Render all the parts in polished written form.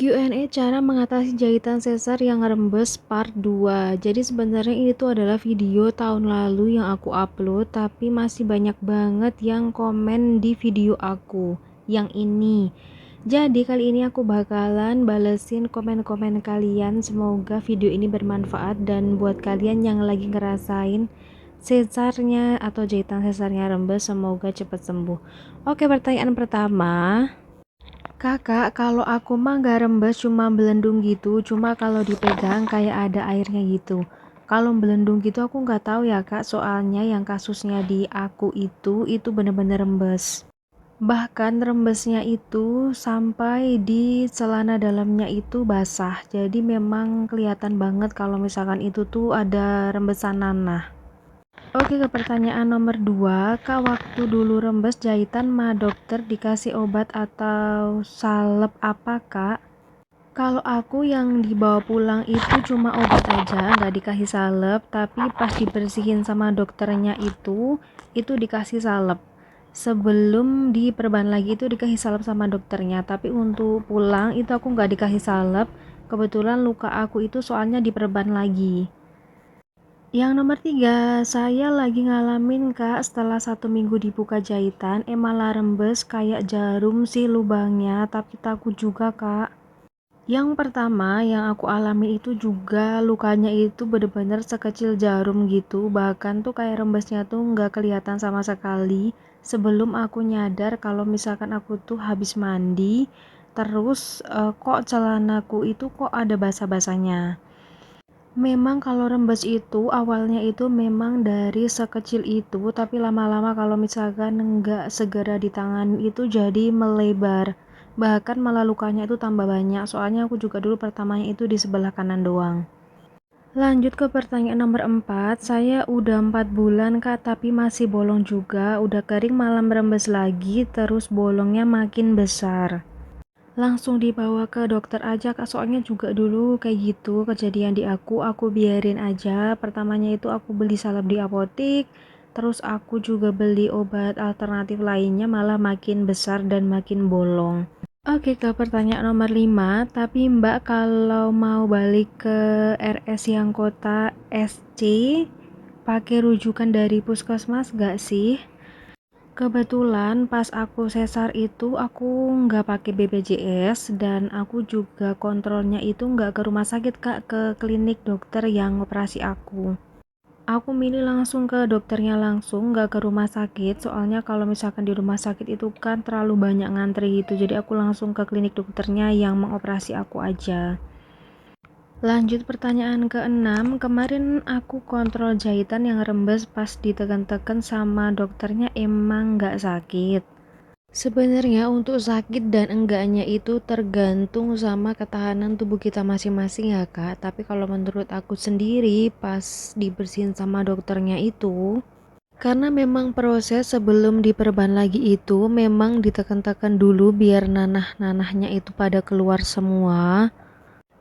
Q&A cara mengatasi jahitan sesar yang rembes part 2. Jadi sebenarnya ini tuh adalah video tahun lalu yang aku upload, tapi masih banyak banget yang komen di video aku yang ini. Jadi kali ini aku bakalan balesin komen-komen kalian. Semoga video ini bermanfaat dan buat kalian yang lagi ngerasain sesarnya atau jahitan sesarnya rembes, semoga cepat sembuh. Oke, pertanyaan pertama. Kakak, kalau aku mah gak rembes, cuma belendung gitu. Cuma kalau dipegang kayak ada airnya gitu. Kalau belendung gitu aku nggak tahu ya kak. Soalnya yang kasusnya di aku itu bener-bener rembes. Bahkan rembesnya itu sampai di celana dalamnya itu basah. Jadi memang kelihatan banget kalau misalkan itu tuh ada rembesan nanah. Oke, ke pertanyaan nomor 2, Kak, waktu dulu rembes jahitan mah dokter dikasih obat atau salep apa, Kak? Kalau aku yang dibawa pulang itu cuma obat aja, nggak dikasih salep, tapi pas dibersihin sama dokternya itu dikasih salep. Sebelum diperban lagi itu dikasih salep sama dokternya, tapi untuk pulang itu aku nggak dikasih salep. Kebetulan luka aku itu soalnya diperban lagi. Yang nomor 3, saya lagi ngalamin kak, setelah 1 minggu dibuka jahitan, malah rembes kayak jarum sih lubangnya, tapi takut juga kak. Yang pertama yang aku alami itu juga lukanya itu bener-bener sekecil jarum gitu, bahkan tuh kayak rembesnya tuh nggak kelihatan sama sekali. Sebelum aku nyadar kalau misalkan aku tuh habis mandi, terus kok celanaku itu kok ada basah-basahnya. Memang kalau rembes itu awalnya itu memang dari sekecil itu, tapi lama-lama kalau misalkan nggak segera ditangani itu jadi melebar. Bahkan malah lukanya itu tambah banyak, soalnya aku juga dulu pertamanya itu di sebelah kanan doang. Lanjut ke pertanyaan nomor 4, saya udah 4 bulan kak, tapi masih bolong juga, udah kering malah merembes lagi, terus bolongnya makin besar. Langsung dibawa ke dokter aja kak, soalnya juga dulu kayak gitu kejadian di aku biarin aja. Pertamanya itu aku beli salep di apotik, terus aku juga beli obat alternatif lainnya, malah makin besar dan makin bolong. Oke, ke pertanyaan nomor 5, tapi mbak kalau mau balik ke RS yang kota SC pakai rujukan dari puskesmas gak sih? Kebetulan pas aku sesar itu aku nggak pakai BPJS dan aku juga kontrolnya itu nggak ke rumah sakit kak, ke klinik dokter yang operasi aku. Aku milih langsung ke dokternya langsung, nggak ke rumah sakit, soalnya kalau misalkan di rumah sakit itu kan terlalu banyak ngantri gitu, jadi aku langsung ke klinik dokternya yang mengoperasi aku aja. Lanjut pertanyaan ke-6, kemarin aku kontrol jahitan yang rembes pas ditekan-tekan sama dokternya emang nggak sakit. Sebenarnya untuk sakit dan enggaknya itu tergantung sama ketahanan tubuh kita masing-masing ya kak. Tapi kalau menurut aku sendiri pas dibersihin sama dokternya itu, karena memang proses sebelum diperban lagi itu memang ditekan-tekan dulu biar nanah-nanahnya itu pada keluar semua.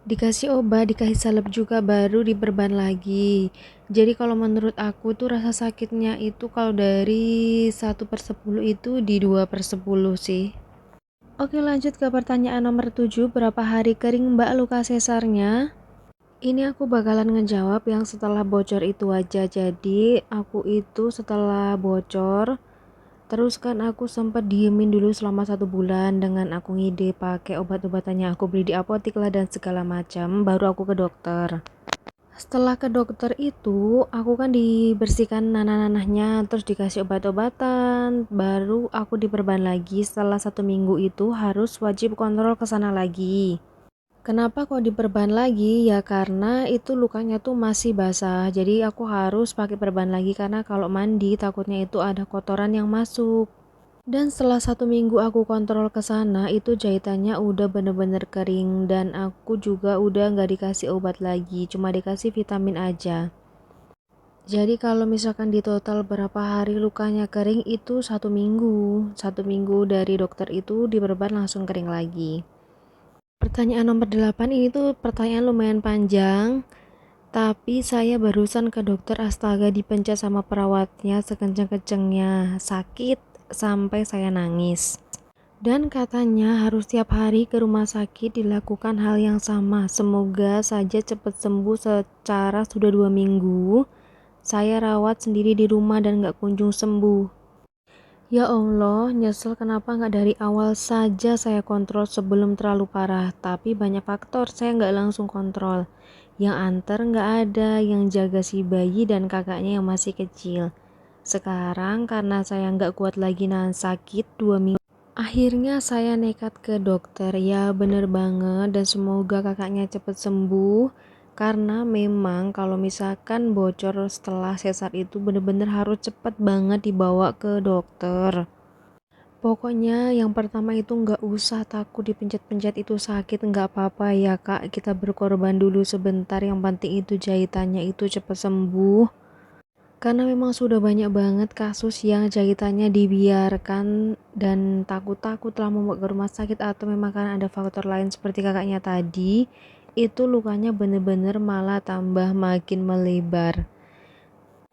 Dikasih obat, dikasih salep juga baru diperban lagi. Jadi kalau menurut aku tuh rasa sakitnya itu kalau dari 1/10 itu di 2/10 sih. Oke, lanjut ke pertanyaan nomor 7, berapa hari kering mbak luka sesarnya? Ini aku bakalan ngejawab yang setelah bocor itu aja. Jadi aku itu setelah bocor, terus kan aku sempat diemin dulu selama 1 bulan dengan aku ngide pakai obat-obatannya aku beli di apotik lah dan segala macam, baru aku ke dokter. Setelah ke dokter itu aku kan dibersihkan nanah-nanahnya, terus dikasih obat-obatan, baru aku diperban lagi. Setelah 1 minggu itu harus wajib kontrol ke sana lagi. Kenapa kok diperban lagi? Ya karena itu lukanya tuh masih basah, jadi aku harus pakai perban lagi karena kalau mandi takutnya itu ada kotoran yang masuk. Dan setelah 1 minggu aku kontrol ke sana, itu jahitannya udah bener-bener kering dan aku juga udah nggak dikasih obat lagi, cuma dikasih vitamin aja. Jadi kalau misalkan di total berapa hari lukanya kering itu 1 minggu. 1 minggu dari dokter itu diperban langsung kering lagi. Pertanyaan nomor 8 ini tuh pertanyaan lumayan panjang, tapi saya barusan ke dokter astaga dipencet sama perawatnya sekenceng-kencengnya, sakit sampai saya nangis. Dan katanya harus tiap hari ke rumah sakit dilakukan hal yang sama. Semoga saja cepat sembuh. Secara sudah 2 minggu saya rawat sendiri di rumah dan gak kunjung sembuh. Ya Allah, nyesel kenapa nggak dari awal saja saya kontrol sebelum terlalu parah. Tapi banyak faktor saya nggak langsung kontrol. Yang anter nggak ada, yang jaga si bayi dan kakaknya yang masih kecil. Sekarang karena saya nggak kuat lagi nahan sakit 2 minggu. Akhirnya saya nekat ke dokter. Ya bener banget dan semoga kakaknya cepat sembuh. Karena memang kalau misalkan bocor setelah sesar itu bener-bener harus cepat banget dibawa ke dokter. Pokoknya yang pertama itu nggak usah takut dipencet-pencet itu sakit, nggak apa-apa ya kak, kita berkorban dulu sebentar, yang penting itu jahitannya itu cepat sembuh. Karena memang sudah banyak banget kasus yang jahitannya dibiarkan dan takut-takut lah membawa ke rumah sakit, atau memang karena ada faktor lain seperti kakaknya tadi, itu lukanya bener-bener malah tambah makin melebar.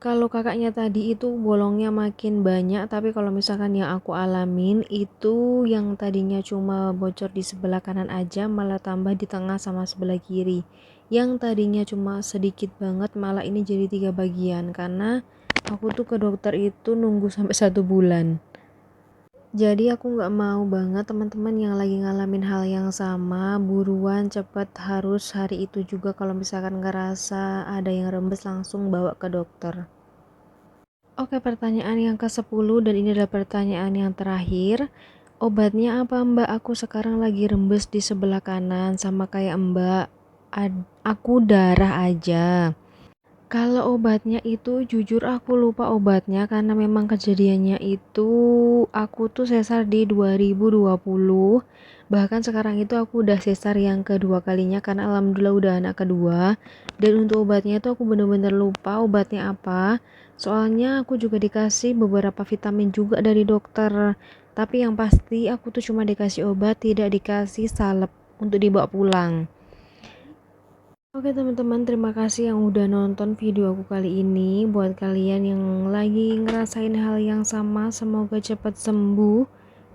Kalau kakaknya tadi itu bolongnya makin banyak, tapi kalau misalkan yang aku alamin itu yang tadinya cuma bocor di sebelah kanan aja malah tambah di tengah sama sebelah kiri. Yang tadinya cuma sedikit banget malah ini jadi 3 bagian karena aku tuh ke dokter itu nunggu sampai 1 bulan. Jadi aku nggak mau banget teman-teman yang lagi ngalamin hal yang sama buruan cepet harus hari itu juga kalau misalkan ngerasa ada yang rembes langsung bawa ke dokter. Oke, pertanyaan yang ke-10 dan ini adalah pertanyaan yang terakhir. Obatnya apa Mbak? Aku sekarang lagi rembes di sebelah kanan sama kayak Mbak. Aku darah aja. Kalau obatnya itu jujur aku lupa obatnya karena memang kejadiannya itu aku tuh sesar di 2020. Bahkan sekarang itu aku udah sesar yang kedua kalinya karena alhamdulillah udah anak kedua. Dan untuk obatnya itu aku bener-bener lupa obatnya apa. Soalnya aku juga dikasih beberapa vitamin juga dari dokter. Tapi yang pasti aku tuh cuma dikasih obat, tidak dikasih salep untuk dibawa pulang. Oke teman-teman, terima kasih yang udah nonton video aku kali ini. Buat kalian yang lagi ngerasain hal yang sama, semoga cepat sembuh.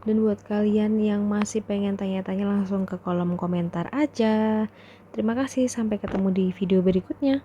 Dan buat kalian yang masih pengen tanya-tanya langsung ke kolom komentar aja. Terima kasih, sampai ketemu di video berikutnya.